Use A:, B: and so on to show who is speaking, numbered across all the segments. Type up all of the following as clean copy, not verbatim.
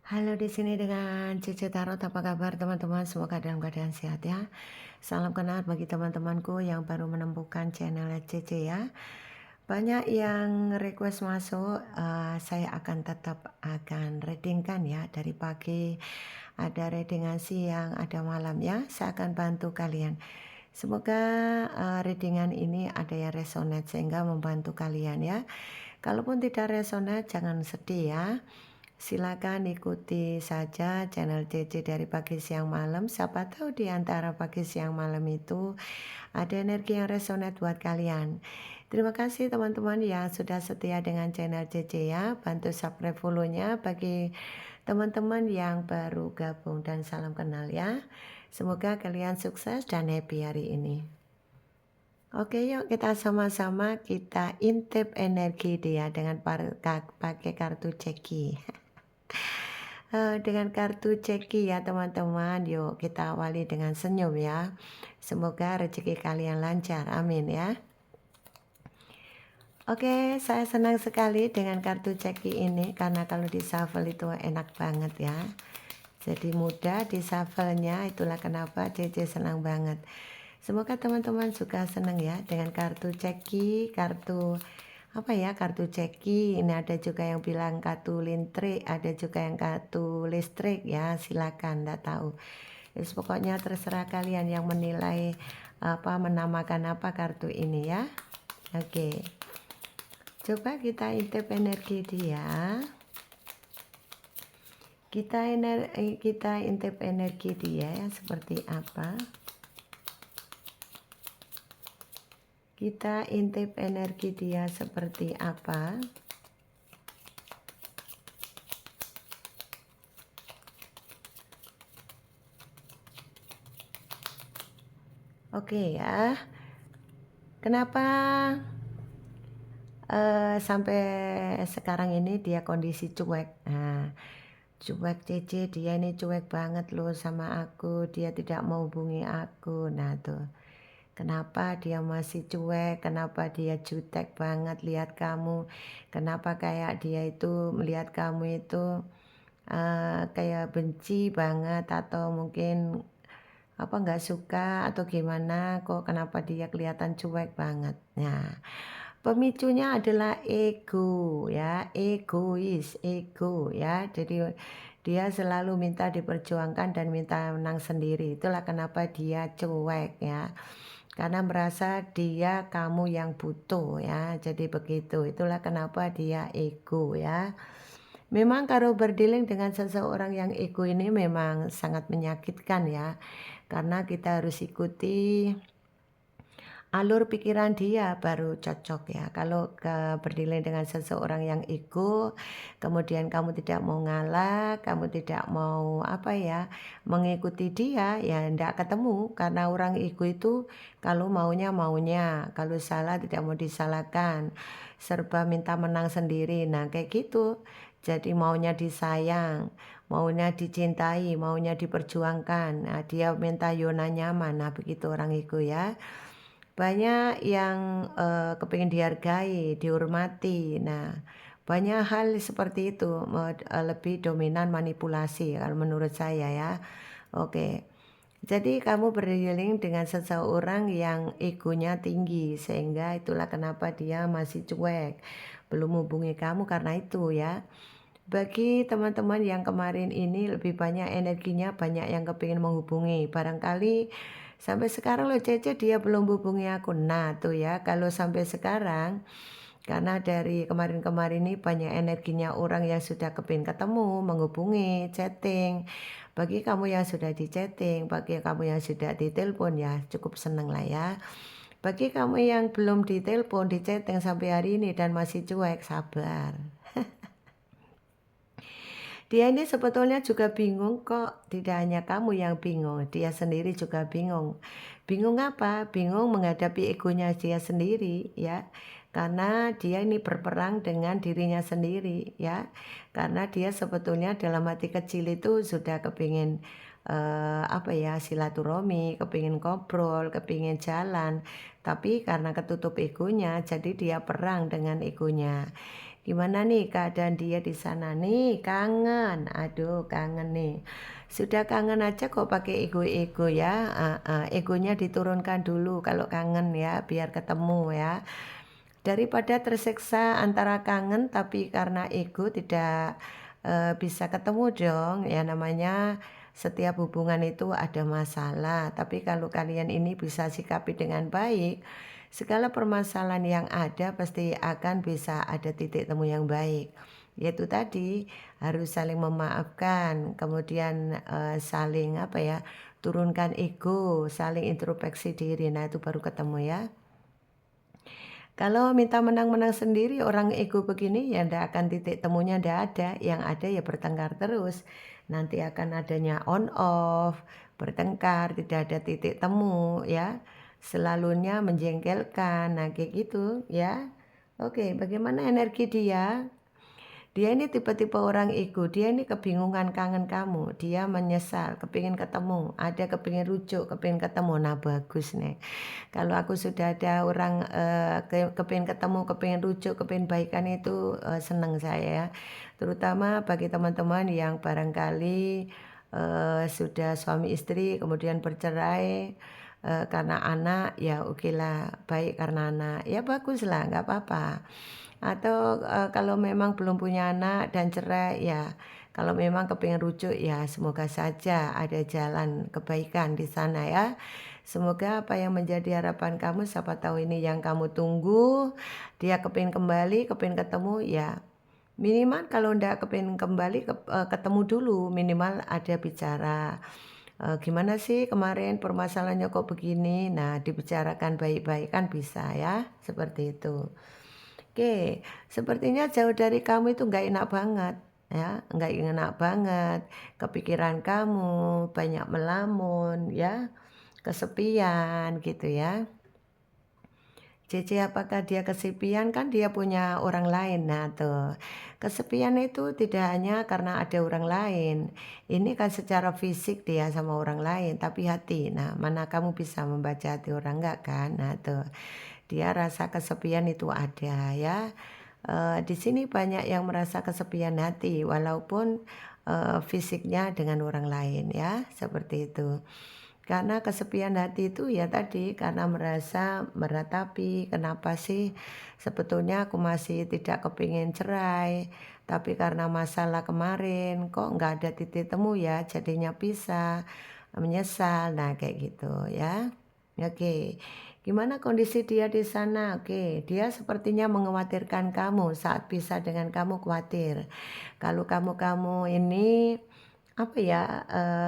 A: Halo, di sini dengan Cici Tarot. Apa kabar teman-teman? Semoga dalam keadaan sehat ya. Salam kenal bagi teman-temanku yang baru menemukan channel Cici ya. Banyak yang request masuk, saya akan tetap akan readingkan ya. Dari pagi ada readingan siang, ada malam ya. Saya akan bantu kalian. Semoga readingan ini ada yang resonate sehingga membantu kalian ya. Kalaupun tidak resonate jangan sedih ya. Silakan ikuti saja channel CC dari pagi siang malam. Siapa tahu di antara pagi siang malam itu ada energi yang resonate buat kalian. Terima kasih teman-teman yang sudah setia dengan channel CC ya. Bantu subscribe, follow-nya bagi teman-teman yang baru gabung, dan salam kenal ya. Semoga kalian sukses dan happy hari ini. Oke, yuk kita sama-sama kita intip energi dia dengan pakai kartu ceki. Dengan kartu ceki ya teman-teman. Yuk kita awali dengan senyum ya. Semoga rezeki kalian lancar, amin ya. Oke, saya senang sekali dengan kartu ceki ini karena kalau di shuffle itu enak banget ya. Jadi mudah di shuffle-nya, itulah kenapa Cece senang banget. Semoga teman-teman juga senang ya dengan kartu ceki, kartu kartu ceki. Ini ada juga yang bilang kartu listrik, ada juga yang kartu listrik ya, silakan, enggak tahu. Jadi pokoknya terserah kalian yang menilai menamakan apa kartu ini ya. Oke, coba kita intip energi dia. Kita intip energi dia ya, seperti apa. Kita intip energi dia seperti apa. Oke ya. Kenapa sampai sekarang ini dia kondisi cuek. Nah, cuek Cece, dia ini cuek banget loh sama aku. Dia tidak mau hubungi aku. Nah tuh, kenapa dia masih cuek, kenapa dia jutek banget lihat kamu, kenapa kayak dia itu melihat kamu itu kayak benci banget, atau mungkin nggak suka atau gimana, kok kenapa dia kelihatan cuek banget. Nah, pemicunya adalah ego ya, ego ya. Jadi dia selalu minta diperjuangkan dan minta menang sendiri. Itulah kenapa dia cuek ya. Karena merasa dia kamu yang butuh ya. Jadi begitu. Itulah kenapa dia ego ya. Memang kalau berdealing dengan seseorang yang ego ini memang sangat menyakitkan ya. Karena kita harus ikuti alur pikiran dia baru cocok ya. Kalau berdealing dengan seseorang yang ego, kemudian kamu tidak mau ngalah, kamu tidak mau mengikuti dia, ya tidak ketemu. Karena orang ego itu kalau maunya, kalau salah tidak mau disalahkan, serba minta menang sendiri. Nah kayak gitu. Jadi maunya disayang, maunya dicintai, maunya diperjuangkan. Nah, dia minta zona nyaman. Nah begitu orang ego ya. Banyak yang kepingin dihargai, dihormati. Nah, banyak hal seperti itu, lebih dominan manipulasi kalau menurut saya ya. Oke, jadi kamu berdealing dengan seseorang yang egonya tinggi, sehingga itulah kenapa dia masih cuek, belum hubungi kamu karena itu ya. Bagi teman-teman yang kemarin ini lebih banyak energinya, banyak yang kepingin menghubungi. Barangkali sampai sekarang loh Cece dia belum hubungi aku. Nah tuh ya, kalau sampai sekarang, karena dari kemarin-kemarin ini banyak energinya orang yang sudah kepingin ketemu, menghubungi, chatting. Bagi kamu yang sudah di chatting, bagi kamu yang sudah ditelepon ya cukup seneng lah ya. Bagi kamu yang belum ditelepon, di chatting sampai hari ini dan masih cuek, sabar. Dia ini sebetulnya juga bingung kok, tidak hanya kamu yang bingung, dia sendiri juga bingung. Bingung apa? Bingung menghadapi egonya dia sendiri ya. Karena dia ini berperang dengan dirinya sendiri ya. Karena dia sebetulnya dalam hati kecil itu sudah kepingin silaturahmi, kepingin ngobrol, kepingin jalan. Tapi karena ketutup egonya, jadi dia perang dengan egonya. Gimana nih keadaan dia di sana nih? Kangen, aduh kangen nih. Sudah kangen aja kok pakai ego-ego ya, egonya diturunkan dulu kalau kangen ya, biar ketemu ya. Daripada tersiksa antara kangen tapi karena ego tidak bisa ketemu dong, ya namanya setiap hubungan itu ada masalah. Tapi kalau kalian ini bisa sikapi dengan baik, segala permasalahan yang ada pasti akan bisa ada titik temu yang baik. Yaitu tadi harus saling memaafkan, kemudian saling apa ya, turunkan ego, saling introspeksi diri. Nah, itu baru ketemu ya. Kalau minta menang-menang sendiri orang ego begini ya ndak akan titik temunya ndak ada, yang ada ya bertengkar terus. Nanti akan adanya on off, bertengkar, tidak ada titik temu ya. Selalunya menjengkelkan. Nah, kayak gitu ya. Oke, bagaimana energi dia? Dia ini tipe-tipe orang ego, dia ini kebingungan kangen kamu, dia menyesal, kepingin ketemu, ada kepingin rujuk, kepingin ketemu, nah bagus nih. Kalau aku sudah ada orang kepingin ketemu, kepingin rujuk, kepingin baikan itu seneng saya ya. Terutama bagi teman-teman yang barangkali sudah suami istri, kemudian bercerai, karena anak, ya oke lah, baik karena anak, ya bagus lah, nggak apa-apa. Atau kalau memang belum punya anak dan cerai ya kalau memang kepingin rujuk ya semoga saja ada jalan kebaikan di sana ya. Semoga apa yang menjadi harapan kamu siapa tahu ini yang kamu tunggu, dia kepingin kembali, kepingin ketemu ya. Minimal kalau ndak kepingin kembali ketemu dulu, minimal ada bicara. Gimana sih kemarin permasalahannya kok begini? Nah, dibicarakan baik-baik kan bisa ya, seperti itu. Oke, sepertinya jauh dari kamu itu nggak enak banget ya, nggak enak banget. Kepikiran kamu, banyak melamun ya, kesepian gitu ya. Cece apakah dia kesepian kan dia punya orang lain. Nah tuh, kesepian itu tidak hanya karena ada orang lain. Ini kan secara fisik dia sama orang lain, tapi hati. Nah, mana kamu bisa membaca hati orang enggak kan? Nah tuh, dia rasa kesepian itu ada ya. Di sini banyak yang merasa kesepian hati walaupun fisiknya dengan orang lain ya, seperti itu. Karena kesepian hati itu ya tadi karena merasa meratapi kenapa sih sebetulnya aku masih tidak kepingin cerai, tapi karena masalah kemarin kok nggak ada titik temu ya jadinya pisah, menyesal, nah kayak gitu ya. Oke, gimana kondisi dia di sana? Oke, dia sepertinya mengkhawatirkan kamu saat pisah dengan kamu khawatir. Kalau kamu ini apa ya,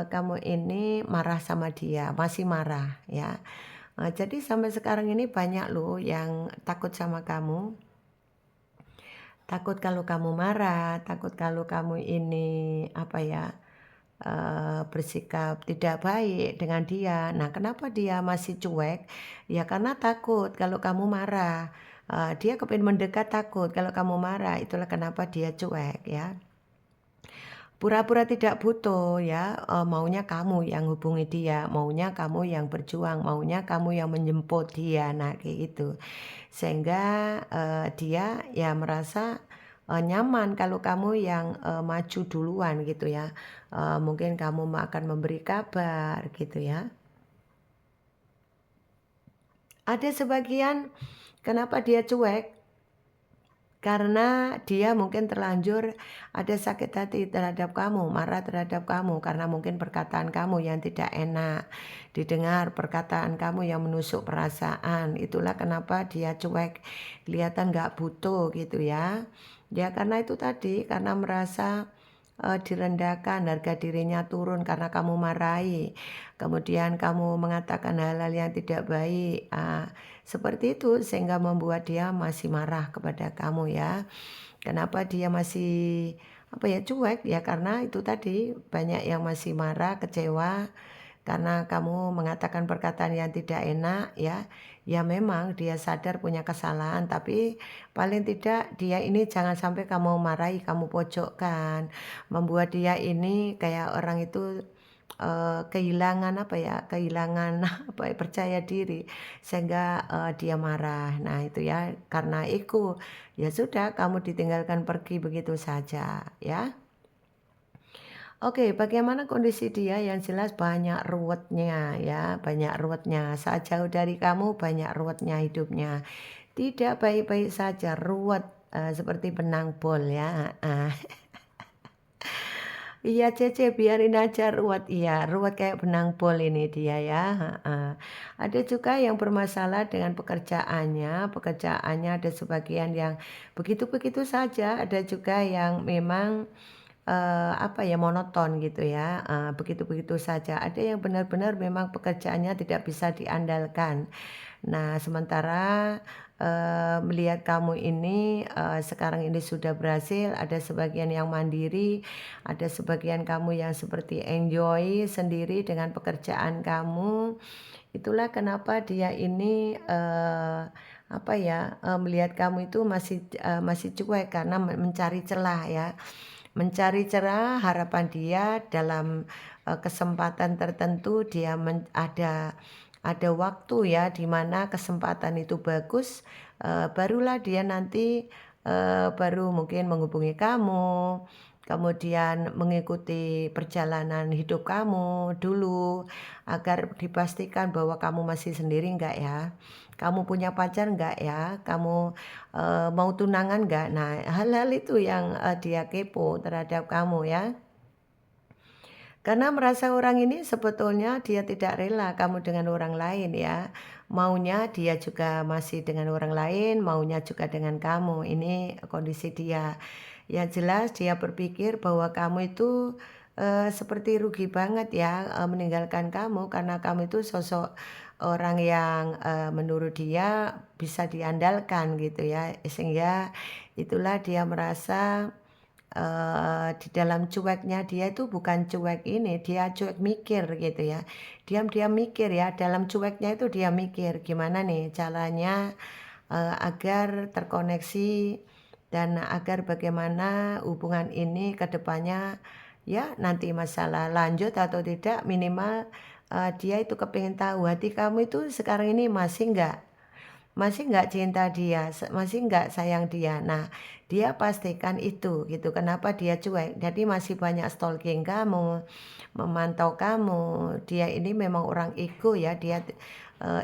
A: kamu ini marah sama dia, masih marah ya. Jadi sampai sekarang ini banyak loh yang takut sama kamu, takut kalau kamu marah, takut kalau kamu ini apa ya, bersikap tidak baik dengan dia. Nah, kenapa dia masih cuek? Ya karena takut kalau kamu marah. Dia kepingin mendekat takut kalau kamu marah, itulah kenapa dia cuek ya. Pura-pura tidak butuh ya, maunya kamu yang hubungi dia, maunya kamu yang berjuang, maunya kamu yang menjemput dia, nah kayak gitu. Sehingga, dia ya merasa, nyaman kalau kamu yang, maju duluan gitu ya. Mungkin kamu akan memberi kabar gitu ya. Ada sebagian kenapa dia cuek, karena dia mungkin terlanjur ada sakit hati terhadap kamu, marah terhadap kamu karena mungkin perkataan kamu yang tidak enak didengar, perkataan kamu yang menusuk perasaan. Itulah kenapa dia cuek, kelihatan nggak butuh gitu ya. Ya karena itu tadi, karena merasa direndahkan, harga dirinya turun karena kamu marahi. Kemudian kamu mengatakan hal-hal yang tidak baik. Seperti itu sehingga membuat dia masih marah kepada kamu ya. Kenapa dia masih apa ya cuek ya karena itu tadi banyak yang masih marah, kecewa karena kamu mengatakan perkataan yang tidak enak ya. Ya memang dia sadar punya kesalahan tapi paling tidak dia ini jangan sampai kamu marahi, kamu pojokkan, membuat dia ini kayak orang itu kehilangan apa ya, kehilangan apa ya, percaya diri sehingga, dia marah. Nah itu ya, karena ego, ya sudah kamu ditinggalkan pergi begitu saja ya. Oke, bagaimana kondisi dia? Yang jelas banyak ruwetnya ya, banyak ruwetnya. Saat jauh dari kamu banyak ruwetnya hidupnya. Tidak baik-baik saja, ruwet, seperti benang bol ya, heeh. Iya Cece, biarin aja ruwet, iya ruwet kayak benang bol ini dia ya, heeh. Ada juga yang bermasalah dengan pekerjaannya, pekerjaannya ada sebagian yang begitu-begitu saja, ada juga yang memang apa ya, monoton gitu ya, begitu-begitu saja. Ada yang benar-benar memang pekerjaannya tidak bisa diandalkan. Nah, sementara, melihat kamu ini, sekarang ini sudah berhasil, ada sebagian yang mandiri, ada sebagian kamu yang seperti enjoy sendiri dengan pekerjaan kamu. Itulah kenapa dia ini, apa ya, melihat kamu itu masih cuek karena mencari celah ya. Mencari celah harapan dia dalam, kesempatan tertentu dia ada waktu ya di mana kesempatan itu bagus, barulah dia nanti, baru mungkin menghubungi kamu, kemudian mengikuti perjalanan hidup kamu dulu, agar dipastikan bahwa kamu masih sendiri enggak ya, kamu punya pacar enggak ya, kamu mau tunangan nggak? Nah, hal-hal itu yang, dia kepo terhadap kamu ya. Karena merasa orang ini sebetulnya dia tidak rela kamu dengan orang lain ya. Maunya dia juga masih dengan orang lain, maunya juga dengan kamu. Ini kondisi dia. Yang jelas dia berpikir bahwa kamu itu, seperti rugi banget ya, meninggalkan kamu karena kamu itu sosok orang yang, menurut dia bisa diandalkan gitu ya. Sehingga itulah dia merasa di dalam cueknya dia itu bukan cuek ini, dia cuek mikir gitu ya. Diam-diam mikir ya, dalam cueknya itu dia mikir gimana nih caranya, agar terkoneksi dan agar bagaimana hubungan ini ke depannya ya nanti masalah lanjut atau tidak minimal, dia itu kepingin tahu hati kamu itu sekarang ini masih nggak cinta dia, masih nggak sayang dia. Nah, dia pastikan itu gitu, kenapa dia cuek. Jadi masih banyak stalking kamu, memantau kamu. Dia ini memang orang ego ya, dia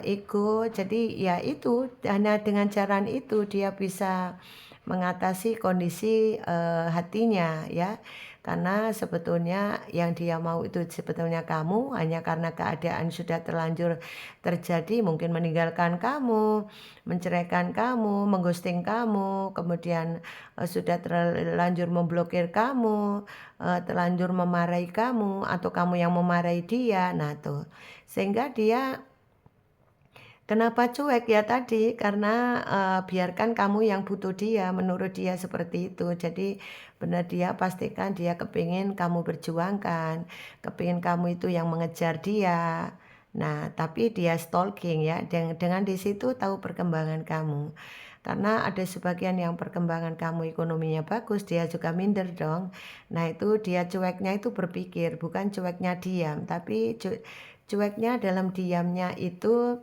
A: ego. Jadi ya itu, hanya dengan cara itu dia bisa mengatasi kondisi hatinya ya. Karena sebetulnya yang dia mau itu sebetulnya kamu, hanya karena keadaan sudah terlanjur terjadi, mungkin meninggalkan kamu, menceraikan kamu, mengghosting kamu, kemudian, sudah terlanjur memblokir kamu, terlanjur memarahi kamu, atau kamu yang memarahi dia. Nah tuh, sehingga dia kenapa cuek ya tadi, karena, biarkan kamu yang butuh dia, menurut dia seperti itu. Jadi benar dia pastikan dia kepingin kamu berjuangkan, kepingin kamu itu yang mengejar dia. Nah, tapi dia stalking ya, dengan di situ tahu perkembangan kamu. Karena ada sebagian yang perkembangan kamu ekonominya bagus, dia juga minder dong. Nah, itu dia cueknya itu berpikir, bukan cueknya diam, tapi cueknya dalam diamnya itu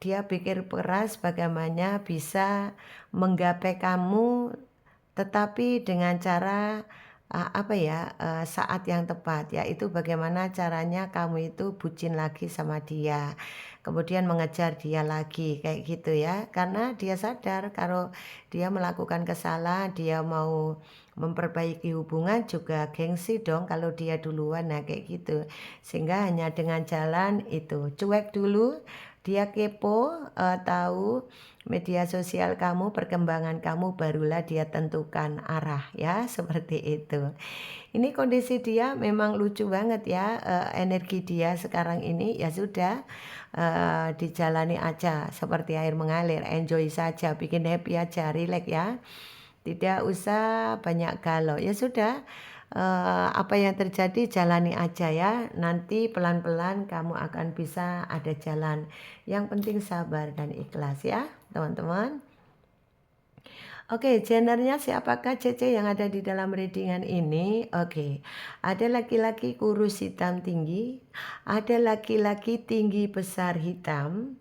A: dia pikir keras bagaimana bisa menggapai kamu, tetapi dengan cara, apa ya, saat yang tepat, yaitu bagaimana caranya kamu itu bucin lagi sama dia, kemudian mengejar dia lagi, kayak gitu ya. Karena dia sadar kalau dia melakukan kesalahan, dia mau memperbaiki hubungan juga gengsi dong kalau dia duluan, nah kayak gitu. Sehingga hanya dengan jalan itu, cuek dulu, dia kepo, tahu media sosial kamu, perkembangan kamu, barulah dia tentukan arah ya, seperti itu. Ini kondisi dia memang lucu banget ya, energi dia sekarang ini ya sudah, dijalani aja seperti air mengalir, enjoy saja, bikin happy aja, rileks ya. Tidak usah banyak galau, ya sudah, apa yang terjadi jalani aja ya, nanti pelan-pelan kamu akan bisa ada jalan. Yang penting sabar dan ikhlas ya, teman-teman. Oke, gendernya siapakah Cece yang ada di dalam readingan ini? Oke, ada laki-laki kurus hitam tinggi, ada laki-laki tinggi besar hitam,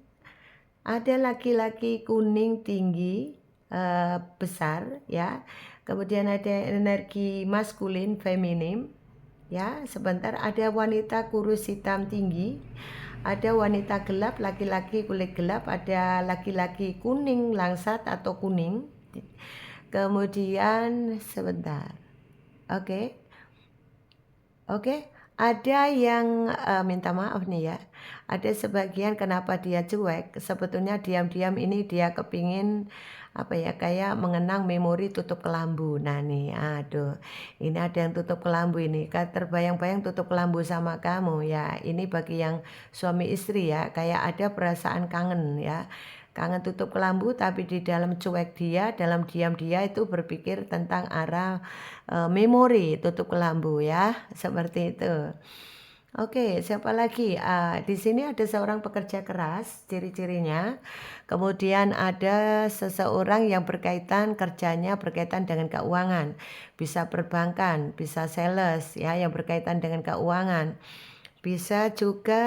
A: ada laki-laki kuning tinggi besar ya. Kemudian ada energi maskulin, feminim ya. Sebentar, ada wanita kurus hitam tinggi, ada wanita gelap, laki-laki kulit gelap, ada laki-laki kuning langsat atau kuning. Kemudian sebentar. Oke. Oke, ada yang minta maaf nih ya. Ada sebagian kenapa dia cuek, sebetulnya diam-diam ini dia kepingin apa ya, kayak mengenang memori tutup kelambu. Nah nih, aduh, ini ada yang tutup kelambu ini, kan terbayang-bayang tutup kelambu sama kamu ya. Ini bagi yang suami istri ya, kayak ada perasaan kangen ya. Kangen tutup kelambu tapi di dalam cuek dia, dalam diam dia itu berpikir tentang arah memori tutup kelambu ya, seperti itu. Oke, siapa lagi? Di sini ada seorang pekerja keras, ciri-cirinya. Kemudian ada seseorang yang kerjanya berkaitan dengan keuangan. Bisa perbankan, bisa sales ya yang berkaitan dengan keuangan. Bisa juga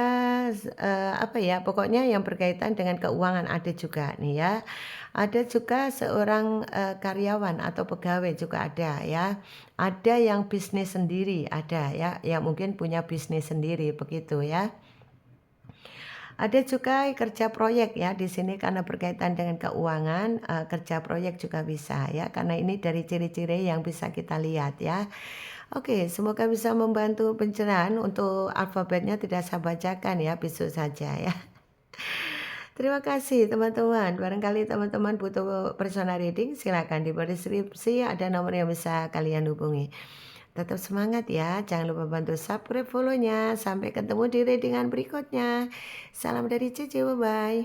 A: apa ya, pokoknya yang berkaitan dengan keuangan ada juga nih ya. Ada juga seorang karyawan atau pegawai juga ada ya. Ada yang bisnis sendiri ada ya, yang mungkin punya bisnis sendiri begitu ya. Ada juga kerja proyek ya di sini karena berkaitan dengan keuangan, kerja proyek juga bisa ya, karena ini dari ciri-ciri yang bisa kita lihat ya. Oke, semoga bisa membantu pencerahan. Untuk alfabetnya tidak saya bacakan ya, besok saja ya. Terima kasih teman-teman. Barangkali teman-teman butuh personal reading, silakan di deskripsi ada nomor yang bisa kalian hubungi. Tetap semangat ya, jangan lupa bantu subscribe, follow-nya. Sampai ketemu di readingan berikutnya. Salam dari Cici, bye-bye.